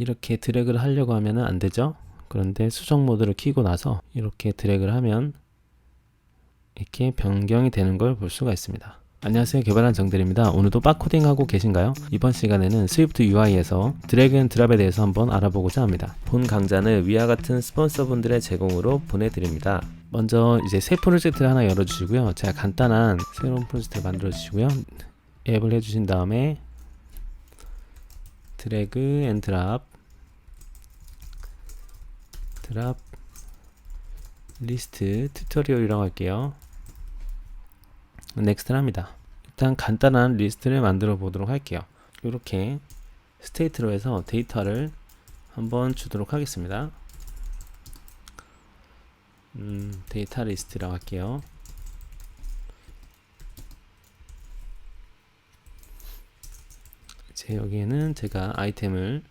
이렇게 드래그를 하려고 하면 안 되죠. 그런데 수정 모드를 켜고 나서 이렇게 드래그를 하면 이렇게 변경이 되는 걸 볼 수가 있습니다. 안녕하세요, 개발한 정들입니다. 오늘도 빡코딩 하고 계신가요? 이번 시간에는 스위프트 UI에서 드래그 앤 드랍에 대해서 한번 알아보고자 합니다. 본 강좌는 위와 같은 스폰서분들의 제공으로 보내드립니다. 먼저 이제 새 프로젝트를 하나 열어주시고요. 제가 간단한 새로운 프로젝트를 만들어 주시고요. 앱을 해주신 다음에 드래그 앤 드랍 리스트 튜토리얼이라고 할게요. 넥스트를 합니다. 일단 간단한 리스트를 만들어 보도록 할게요. 이렇게 스테이트로 해서 데이터를 한번 주도록 하겠습니다. 데이터 리스트라고 할게요. 이제 여기에는 제가 아이템을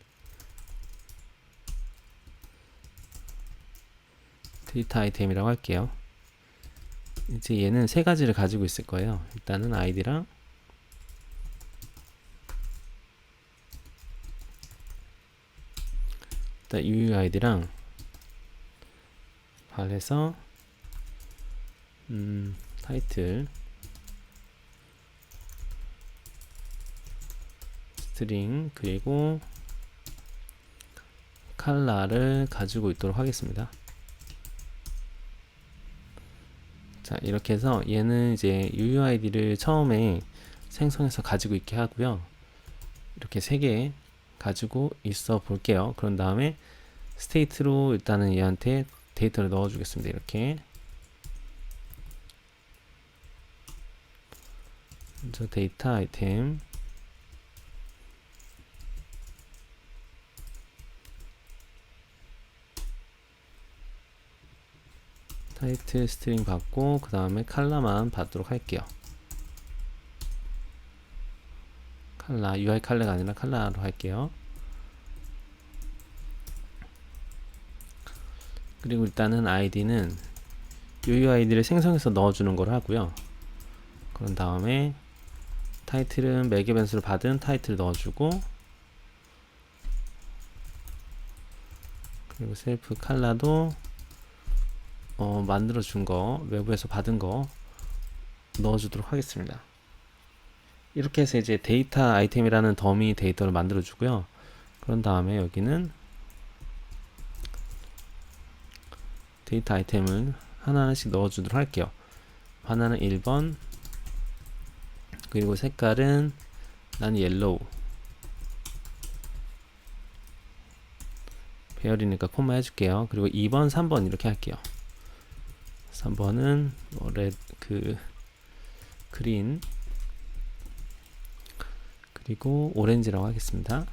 데이터 아이템이라고 할게요. 이제 얘는 세 가지를 가지고 있을 거예요. 일단은 아이디랑 일단 UUID랑 발해서 타이틀 스트링 그리고 컬러를 가지고 있도록 하겠습니다. 자, 이렇게 해서 얘는 이제 UUID를 처음에 생성해서 가지고 있게 하고요. 이렇게 3개 가지고 있어 볼게요. 그런 다음에 스테이트로 일단은 얘한테 데이터를 넣어 주겠습니다. 이렇게 먼저 데이터 아이템 타이틀 스트링 받고 그 다음에 컬러만 받도록 할게요. 컬러, UI 컬러가 아니라 컬러로 할게요. 그리고 일단은 아이디는 UUID를 생성해서 넣어주는 걸 하고요. 그런 다음에 타이틀은 매개 변수를 받은 타이틀 넣어주고 그리고 셀프 컬러도 만들어 준 거, 외부에서 받은 거 넣어주도록 하겠습니다. 이렇게 해서 이제 데이터 아이템이라는 더미 데이터를 만들어 주고요. 그런 다음에 여기는 데이터 아이템을 하나씩 넣어 주도록 할게요. 하나는 1번, 그리고 색깔은 난 옐로우, 배열이니까 콤마 해줄게요. 그리고 2번, 3번 이렇게 할게요. 3번은 그린, 그리고 오렌지라고 하겠습니다.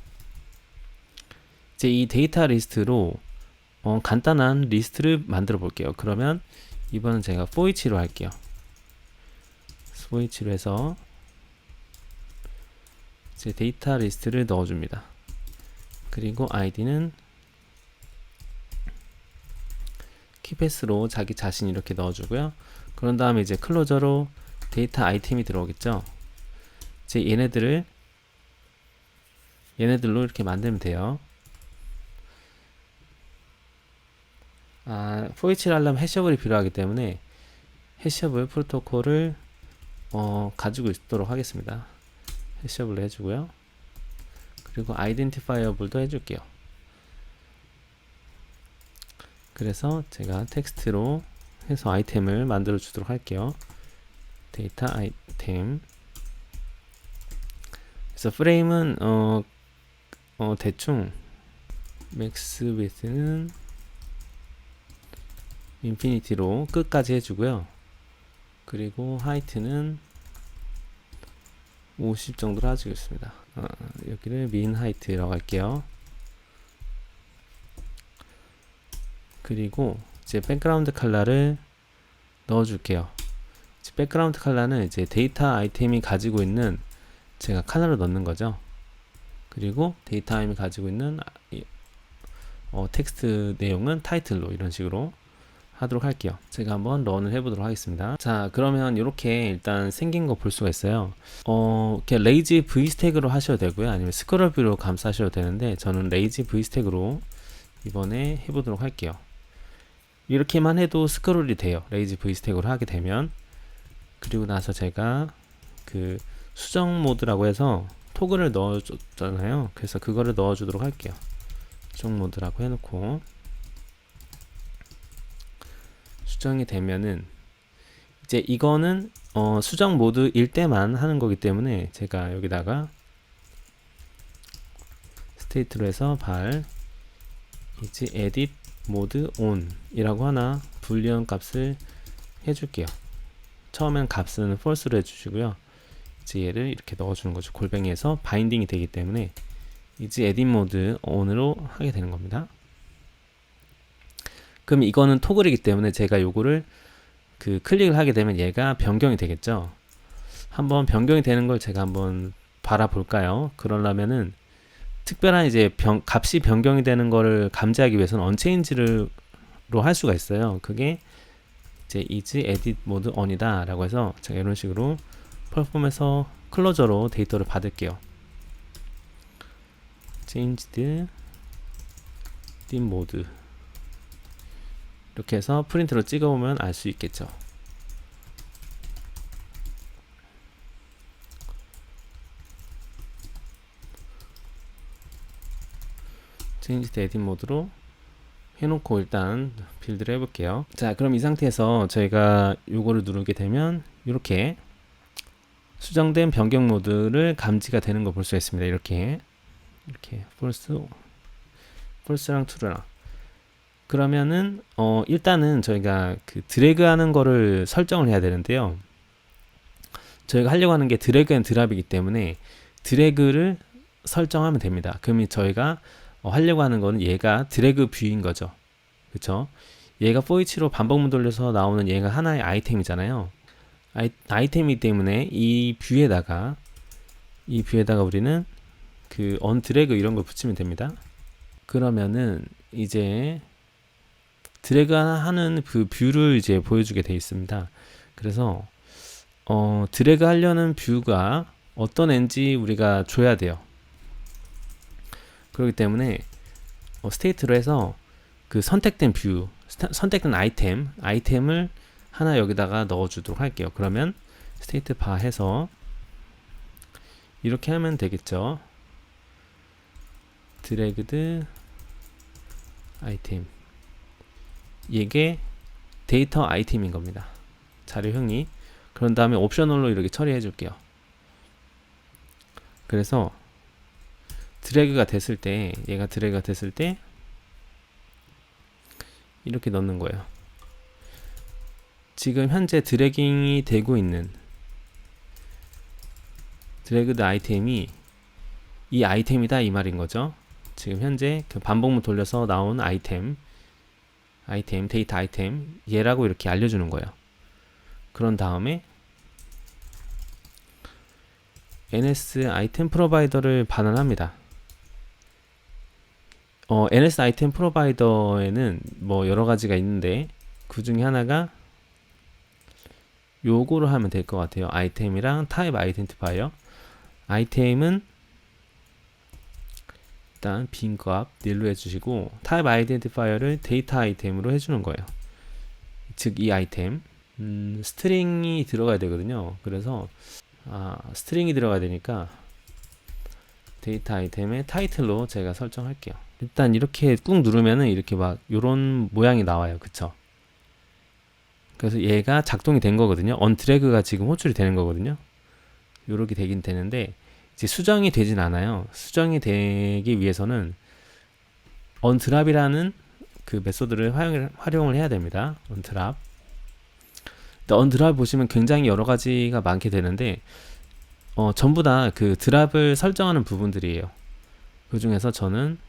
이제 이 데이터 리스트로 간단한 리스트를 만들어 볼게요. 그러면 이번은 제가 for each로 할게요. for each로 해서 이제 데이터 리스트를 넣어줍니다. 그리고 id는 키패스로 자기 자신 이렇게 넣어주고요. 그런 다음에 이제 클로저로 데이터 아이템이 들어오겠죠. 이제 얘네들로 이렇게 만들면 돼요. for each를 하려면 해시업이 필요하기 때문에 해시업을 프로토콜을 가지고 있도록 하겠습니다. 해시업을 해주고요. 그리고 아이덴티파이어블도 해줄게요. 그래서 제가 텍스트로 해서 아이템을 만들어 주도록 할게요. 데이터 아이템. 그래서 프레임은 대충 맥스 위드는 인피니티로 끝까지 해주고요. 그리고 하이트는 50 정도로 해주겠습니다. 여기를 민 하이트라고 할게요. 그리고 이제 백그라운드 컬러를 넣어줄게요. 백그라운드 컬러는 이제 데이터 아이템이 가지고 있는 제가 컬러를 넣는 거죠. 그리고 데이터 아이템이 가지고 있는 텍스트 내용은 타이틀로 이런 식으로 하도록 할게요. 제가 한번 런을 해보도록 하겠습니다. 자, 그러면 이렇게 일단 생긴 거 볼 수가 있어요. 이렇게 레이지 V 스택으로 하셔도 되고요. 아니면 스크롤 뷰로 감싸셔도 되는데, 저는 레이지 V 스택으로 이번에 해보도록 할게요. 이렇게만 해도 스크롤이 돼요. 레이지 V 스택으로 하게 되면. 그리고 나서 제가 그 수정 모드라고 해서 토글을 넣어줬잖아요. 그래서 그거를 넣어주도록 할게요. 수정 모드라고 해놓고 수정이 되면은 이제 이거는 수정 모드일 때만 하는 거기 때문에 제가 여기다가 스테이트로 해서 발 이제 edit mode on 이라고 하나 불리언 값을 해줄게요. 처음엔 값은 false로 해주시고요. 이제 얘를 이렇게 넣어주는 거죠. 골뱅이에서 바인딩이 되기 때문에 이제 edit mode on으로 하게 되는 겁니다. 그럼 이거는 토글이기 때문에 제가 요거를 그 클릭을 하게 되면 얘가 변경이 되겠죠. 한번 변경이 되는 걸 제가 한번 바라볼까요? 그러려면은 특별한 이제 값이 변경이 되는 거를 감지하기 위해서는 언체인지로 할 수가 있어요. 그게 이제 is edit mode on이다 라고 해서 제가 이런 식으로 플랫폼에서 클로저로 데이터를 받을게요. changed edit mode 이렇게 해서 프린트로 찍어보면 알 수 있겠죠. changed edit 모드로 해놓고 일단 빌드를 해볼게요. 자, 그럼 이 상태에서 저희가 요거를 누르게 되면 이렇게 수정된 변경 모드를 감지가 되는 거 볼 수 있습니다. 이렇게 false랑 true랑 그러면은 일단은 저희가 그 드래그 하는 거를 설정을 해야 되는데요. 저희가 하려고 하는 게 드래그 앤 드랍이기 때문에 드래그를 설정하면 됩니다. 그러면 저희가 하려고 하는 거는 얘가 드래그 뷰인 거죠. 그쵸? 얘가 for each로 반복문 돌려서 나오는 얘가 하나의 아이템이잖아요. 아이템이기 때문에 이 뷰에다가 우리는 그 언드래그 이런 걸 붙이면 됩니다. 그러면은 이제 드래그 하는 그 뷰를 이제 보여주게 되어 있습니다. 그래서 드래그 하려는 뷰가 어떤 앤지 우리가 줘야 돼요. 그렇기 때문에 스테이트로 해서 그 선택된 뷰, 선택된 아이템을 하나 여기다가 넣어주도록 할게요. 그러면 스테이트 바 해서 이렇게 하면 되겠죠. 드래그드 아이템, 이게 데이터 아이템인 겁니다. 자료 형이. 그런 다음에 옵셔널로 이렇게 처리해 줄게요. 그래서 드래그가 됐을 때, 얘가 드래그가 됐을 때 이렇게 넣는 거예요. 지금 현재 드래깅이 되고 있는 드래그드 아이템이 이 아이템이다 이 말인 거죠. 지금 현재 그 반복문 돌려서 나온 데이터 아이템 얘라고 이렇게 알려주는 거예요. 그런 다음에 NS 아이템 프로바이더를 반환합니다. NS 아이템 프로바이더에는 뭐 여러 가지가 있는데 그 중에 하나가 요거를 하면 될 것 같아요. 아이템이랑 타입 아이덴티파이어. 아이템은 일단 빈 값 닐로 해주시고 타입 아이덴티파이어를 데이터 아이템으로 해주는 거예요. 즉 이 아이템 스트링이 들어가야 되거든요. 그래서 스트링이 들어가야 되니까 데이터 아이템의 타이틀로 제가 설정할게요. 일단 이렇게 꾹 누르면은 이렇게 막 요런 모양이 나와요. 그쵸? 그래서 얘가 작동이 된 거거든요. 언드래그가 지금 호출이 되는 거거든요. 요렇게 되긴 되는데 이제 수정이 되진 않아요. 수정이 되기 위해서는 언드랍이라는 그 메소드를 활용을 해야 됩니다. 언드랍. 언드랍 보시면 굉장히 여러 가지가 많게 되는데 전부 다 그 드랍을 설정하는 부분들이에요. 그 중에서 저는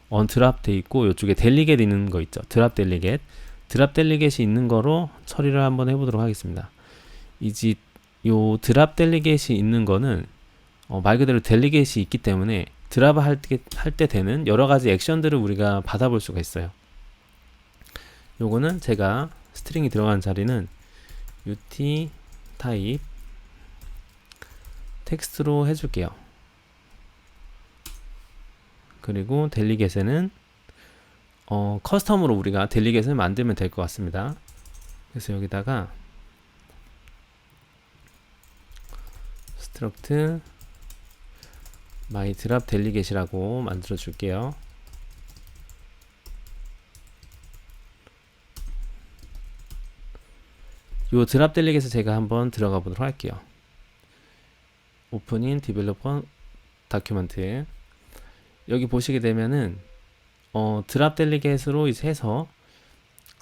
언드랍 돼 있고 이쪽에 델리겟 있는 거 있죠. 드랍 델리겟 이 있는 거로 처리를 한번 해보도록 하겠습니다. 이제 요 드랍 델리겟이 있는 거는 말 그대로 델리겟이 있기 때문에 드랍을 할 때 되는 여러 가지 액션들을 우리가 받아볼 수가 있어요. 요거는 제가 스트링이 들어간 자리는 ut 타입 텍스트로 해줄게요. 그리고 델리겟에는 커스텀으로 우리가 델리겟을 만들면 될 것 같습니다. 그래서 여기다가 struct my drop 델리겟이라고 만들어 줄게요. 요 드랍 델리겟에 제가 한번 들어가 보도록 할게요. 오프닝 디벨로퍼 다큐멘트 여기 보시게 되면은 드랍 델리겟으로 이제 해서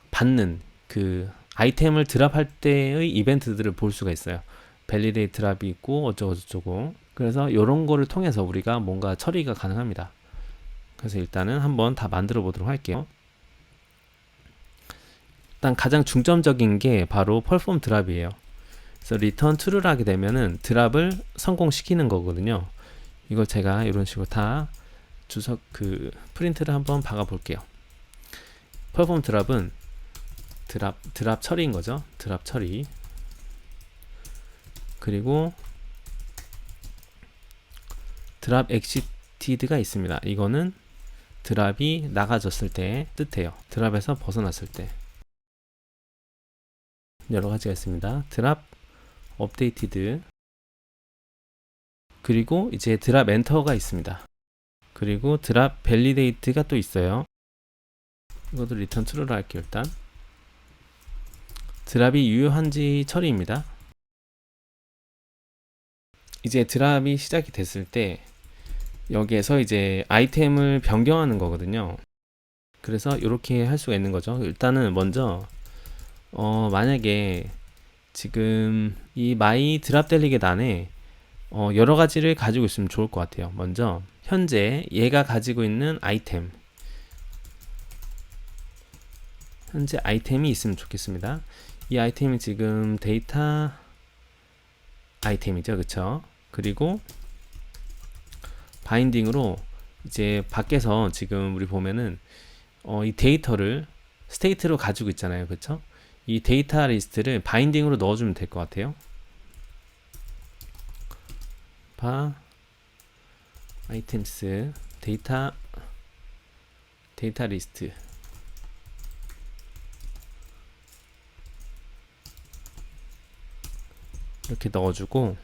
받는 그 아이템을 드랍할 때의 이벤트들을 볼 수가 있어요. 밸리데이트 드랍이 있고 어쩌고저쩌고. 그래서 이런 거를 통해서 우리가 뭔가 처리가 가능합니다. 그래서 일단은 한번 다 만들어 보도록 할게요. 일단 가장 중점적인 게 바로 perform 드랍이에요. 그래서 return true를 하게 되면은 드랍을 성공시키는 거거든요. 이걸 제가 이런 식으로 다 주석 프린트를 한번 박아 볼게요. perform 드랍은 드랍 처리인 거죠. 드랍 처리. 그리고 드랍 exited가 있습니다. 이거는 드랍이 나가졌을 때 뜻해요. 드랍에서 벗어났을 때. 여러 가지가 있습니다. 드랍 업데이티드 그리고 이제 드랍 엔터가 있습니다. 그리고 드랍 밸리데이트가 또 있어요. 이것도 리턴 true로 할게요. 일단 드랍이 유효한지 처리입니다. 이제 드랍이 시작이 됐을 때 여기에서 이제 아이템을 변경하는 거거든요. 그래서 이렇게 할 수가 있는 거죠. 일단은 먼저 만약에 지금 이 마이 드랍 델리겟 안에 여러 가지를 가지고 있으면 좋을 것 같아요. 먼저 현재 얘가 가지고 있는 아이템, 현재 아이템이 있으면 좋겠습니다. 이 아이템이 지금 데이터 아이템이죠, 그쵸? 그리고 바인딩으로 이제 밖에서 지금 우리 보면은 이 데이터를 스테이트로 가지고 있잖아요, 그쵸? 이 데이터 리스트를 바인딩으로 넣어주면 될 것 같아요. 아이템스 데이터 리스트 이렇게 넣어주고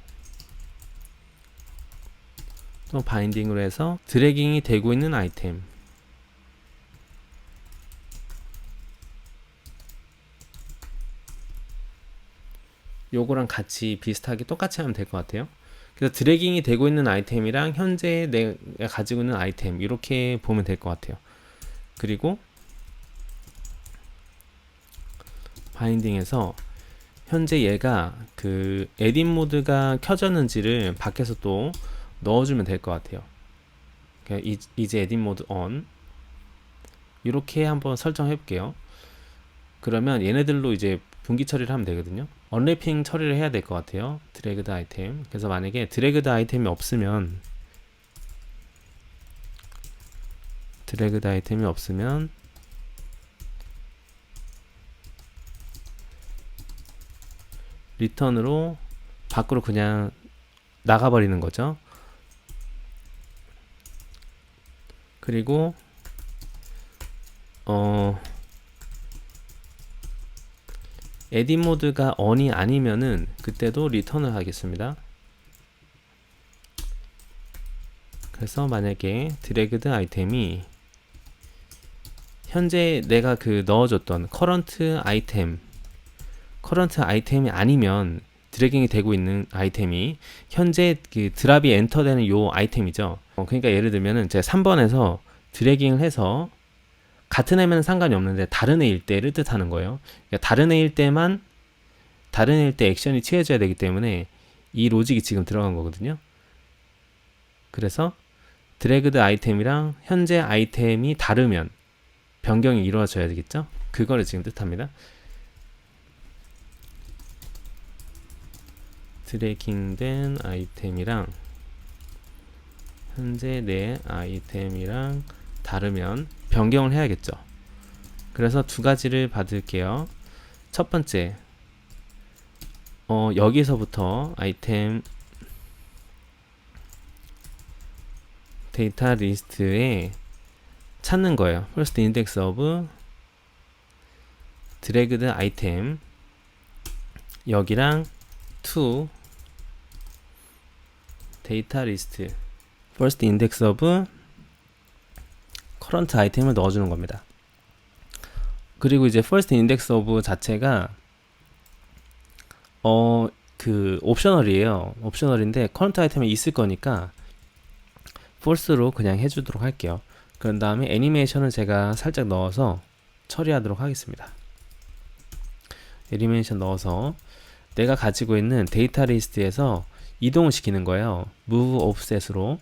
또 바인딩으로 해서 드래깅이 되고 있는 아이템 요거랑 같이 비슷하게 똑같이 하면 될 것 같아요. 그래서 드래깅이 되고 있는 아이템이랑 현재 내가 가지고 있는 아이템 이렇게 보면 될 것 같아요. 그리고 바인딩에서 현재 얘가 그 에딧 모드가 켜졌는지를 밖에서 또 넣어주면 될 것 같아요. 이제 에딧 모드 on 이렇게 한번 설정해 볼게요. 그러면 얘네들로 이제 분기 처리를 하면 되거든요. 언래핑 처리를 해야 될 것 같아요. 드래그드 아이템. 그래서 만약에 드래그드 아이템이 없으면 리턴으로 밖으로 그냥 나가버리는 거죠. 그리고 에딧 모드가 on이 아니면은 그때도 리턴을 하겠습니다. 그래서 만약에 드래그드 아이템이 현재 내가 넣어줬던 커런트 아이템이 아니면 드래깅이 되고 있는 아이템이 현재 드랍이 엔터되는 요 아이템이죠. 그러니까 예를 들면은 제가 3번에서 드래깅을 해서 같은 애면 상관이 없는데 다른 애일 때를 뜻하는 거예요. 그러니까 다른 애일 때 액션이 취해져야 되기 때문에 이 로직이 지금 들어간 거거든요. 그래서 드래그드 아이템이랑 현재 아이템이 다르면 변경이 이루어져야 되겠죠. 그거를 지금 뜻합니다. 드래깅된 아이템이랑 현재 내 아이템이랑 다르면 변경을 해야겠죠. 그래서 두 가지를 받을게요. 첫 번째, 여기서부터 아이템 데이터 리스트에 찾는 거예요. first index of dragged item, 여기랑 to 데이터 리스트 first index of current item을 넣어주는 겁니다. 그리고 이제 first index of 자체가 그 옵셔널이에요. 옵셔널인데 current item에 있을 거니까 false로 그냥 해주도록 할게요. 그런 다음에 애니메이션을 제가 살짝 넣어서 처리하도록 하겠습니다. 애니메이션 넣어서 내가 가지고 있는 데이터 리스트에서 이동을 시키는 거예요. move offset으로.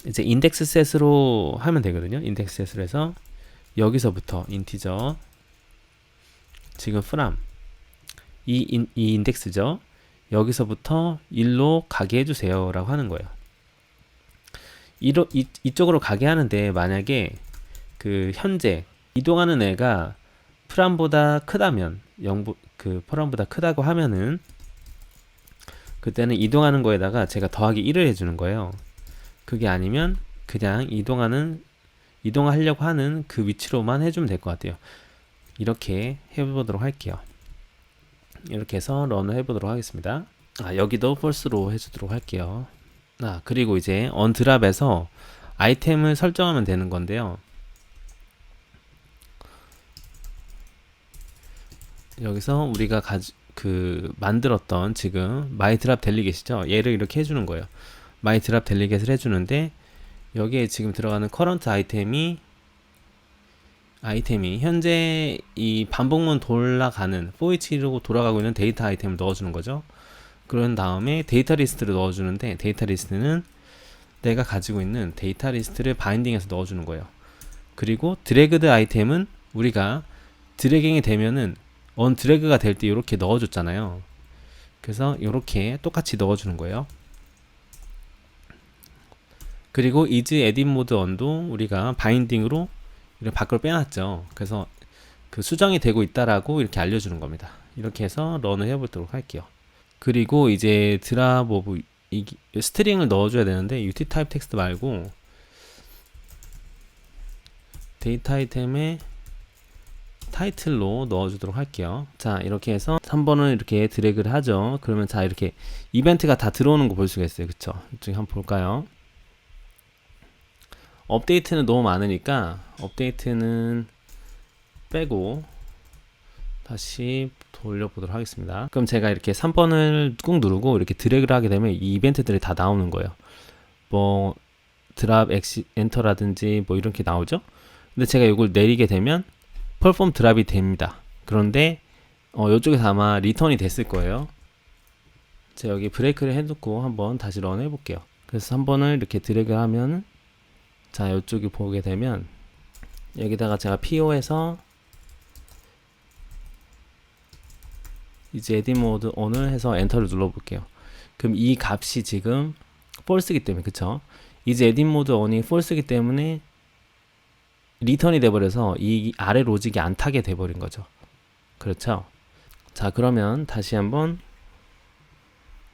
이제 index set으로 하면 되거든요. index set으로 해서 여기서부터 인티저, 지금 from 이 인덱스죠. 여기서부터 1로 가게 해주세요 라고 하는 거예요. 이쪽으로 가게 하는데, 만약에 그 현재 이동하는 애가 프람보다 크다면, 그 프람보다 크다고 하면은 그때는 이동하는 거에다가 제가 더하기 1을 해주는 거예요. 그게 아니면 그냥 이동하려고 하는 그 위치로만 해주면 될 것 같아요. 이렇게 해보도록 할게요. 이렇게 해서 런을 해보도록 하겠습니다. 여기도 false로 해주도록 할게요. 그리고 이제 onDrop에서 아이템을 설정하면 되는 건데요. 여기서 우리가 만들었던 지금 myDrop delegate이죠. 얘를 이렇게 해주는 거예요. myDrop delegate를 해주는데, 여기에 지금 들어가는 current 아이템이 현재 이 반복문 돌아가는 for each로 돌아가고 있는 데이터 아이템을 넣어주는 거죠. 그런 다음에 데이터 리스트를 넣어주는데, 데이터 리스트는 내가 가지고 있는 데이터 리스트를 바인딩해서 넣어주는 거예요. 그리고 드래그드 아이템은 우리가 드래깅이 되면은 언드래그가 될 때 이렇게 넣어줬잖아요. 그래서 이렇게 똑같이 넣어주는 거예요. 그리고 is edit mode on도 우리가 바인딩으로 이렇게 밖으로 빼놨죠. 그래서 그 수정이 되고 있다라고 이렇게 알려주는 겁니다. 이렇게 해서 런을 해보도록 할게요. 그리고 이제 드랍 오브 스트링을 넣어줘야 되는데, util type 텍스트 말고 데이터 아이템의 타이틀로 넣어주도록 할게요. 자, 이렇게 해서 3번을 이렇게 드래그를 하죠. 그러면 자, 이렇게 이벤트가 다 들어오는 거 볼 수가 있어요. 그쵸? 이쪽에 한번 볼까요? 업데이트는 너무 많으니까 업데이트는 빼고 다시 돌려보도록 하겠습니다. 그럼 제가 이렇게 3번을 꾹 누르고 이렇게 드래그를 하게 되면 이 이벤트들이 다 나오는 거예요. 뭐 드랍 엔터라든지 뭐 이렇게 나오죠. 근데 제가 이걸 내리게 되면 perform 드랍이 됩니다. 그런데 이쪽에서 아마 리턴이 됐을 거예요. 제가 여기 브레이크를 해놓고 한번 다시 런 해볼게요. 그래서 3번을 이렇게 드래그 하면, 자, 이쪽에 보게 되면 여기다가 제가 PO에서 이제 edit mode on을 해서 엔터를 눌러볼게요. 그럼 이 값이 지금 false이기 때문에, 그쵸? 이제 edit mode on이 false이기 때문에 리턴이 돼버려서 이 아래 로직이 안 타게 돼버린 거죠. 그렇죠? 자, 그러면 다시 한번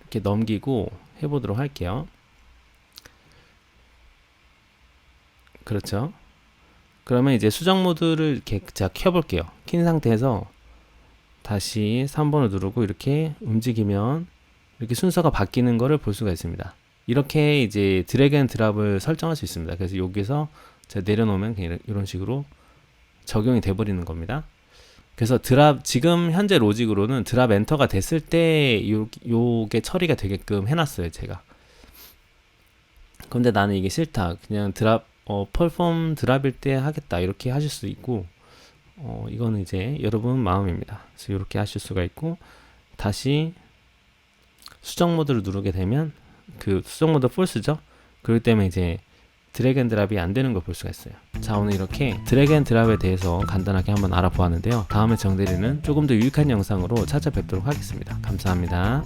이렇게 넘기고 해보도록 할게요. 그렇죠? 그러면 이제 수정 모드를 이렇게 제가 켜볼게요. 킨 상태에서 다시 3번을 누르고 이렇게 움직이면 이렇게 순서가 바뀌는 거를 볼 수가 있습니다. 이렇게 이제 드래그 앤 드랍을 설정할 수 있습니다. 그래서 여기서 제가 내려놓으면 그냥 이런 식으로 적용이 돼버리는 겁니다. 그래서 드랍, 지금 현재 로직으로는 드랍 엔터가 됐을 때 요게 처리가 되게끔 해놨어요, 제가. 근데 나는 이게 싫다. 그냥 드랍, perform 드랍일 때 하겠다. 이렇게 하실 수 있고, 이거는 이제 여러분 마음입니다. 그래서 이렇게 하실 수가 있고, 다시 수정 모드를 누르게 되면 그 수정 모드 false죠? 그렇기 때문에 이제 드래그 앤 드랍이 안 되는 걸 볼 수가 있어요. 자, 오늘 이렇게 드래그 앤 드랍에 대해서 간단하게 한번 알아보았는데요. 다음에 정대리는 조금 더 유익한 영상으로 찾아뵙도록 하겠습니다. 감사합니다.